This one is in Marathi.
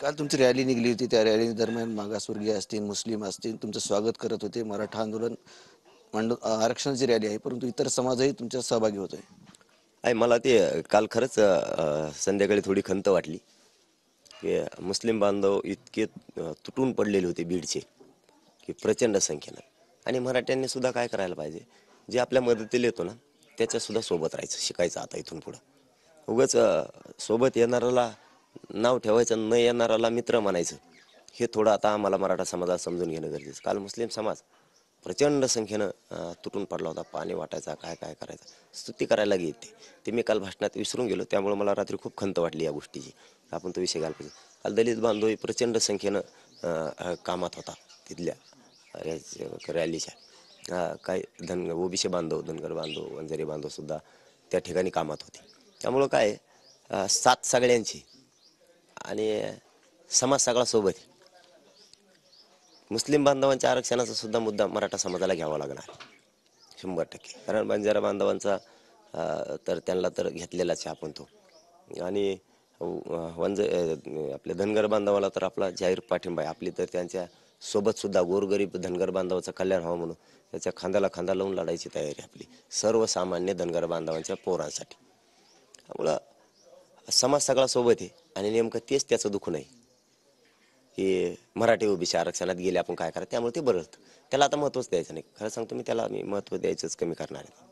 काल तुमची रॅली निघली होती. त्या रॅली दरम्यान मागासवर्गीय असतील, मुस्लिम असतील तुमचं स्वागत करत होते. मराठा आंदोलन आरक्षणाची रॅली आहे, परंतु इतर समाजही तुमच्या सहभागी होतोय. आहे मला ते काल खरंच संध्याकाळी थोडी खंत वाटली की मुस्लिम बांधव इतके तुटून पडलेले होते बीडचे की प्रचंड संख्येनं. आणि मराठ्यांनी सुद्धा काय करायला पाहिजे, जे आपल्या मदतीला येतो ना त्याच्या सुद्धा सोबत राहायचं, शिकायचं. आता इथून पुढं उगाच सोबत येणाऱ्याला नाव ठेवायचं, न येणाऱ्याला मित्र म्हणायचं, हे थोडं आता आम्हाला मराठा समाजाला समजून घेणं गरजेचं. काल मुस्लिम समाज प्रचंड संख्येनं तुटून पडला होता. पाणी वाटायचा, काय काय करायचं, स्तुती करायला गेली. ते मी काल भाषणात विसरून गेलो, त्यामुळे मला रात्री खूप खंत वाटली या गोष्टीची. आपण तो विषय घ्यायला पाहिजे. काल दलित बांधव प्रचंड संख्येनं कामात होता तिथल्या रॅलीच्या. काही ओबीसी बांधव, धनगर बांधव, वंजारी बांधव सुद्धा त्या ठिकाणी कामात होते. त्यामुळं काय साथ सगळ्यांची आणि समाज सगळा सोबत. मुस्लिम बांधवांच्या आरक्षणाचा सुद्धा मुद्दा मराठा समाजाला घ्यावा लागणार 100%. कारण बंजारा बांधवांचा तर त्यांना तर घेतलेलाच आहे आपण तो. आणि आपल्या धनगर बांधवाला तर आपला जाहीर पाठिंबा आहे. आपली तर त्यांच्या सोबत सुद्धा गोरगरीब धनगर बांधवाचं कल्याण व्हावं म्हणून त्याच्या खांद्याला खांदा लावून लढायची तयारी आपली सर्वसामान्य धनगर बांधवांच्या पोरांसाठी. त्यामुळं समाज सगळा सोबत आहे. आणि नेमकं तेच त्याचं दुःख नाही की मराठी ओबीसी आरक्षणात गेले, आपण काय करा. त्यामुळे ते बरं होतं. त्याला आता महत्त्वच द्यायचं नाही. खरं सांगतो मी, त्याला मी महत्त्व द्यायचंच कमी करणार आहे.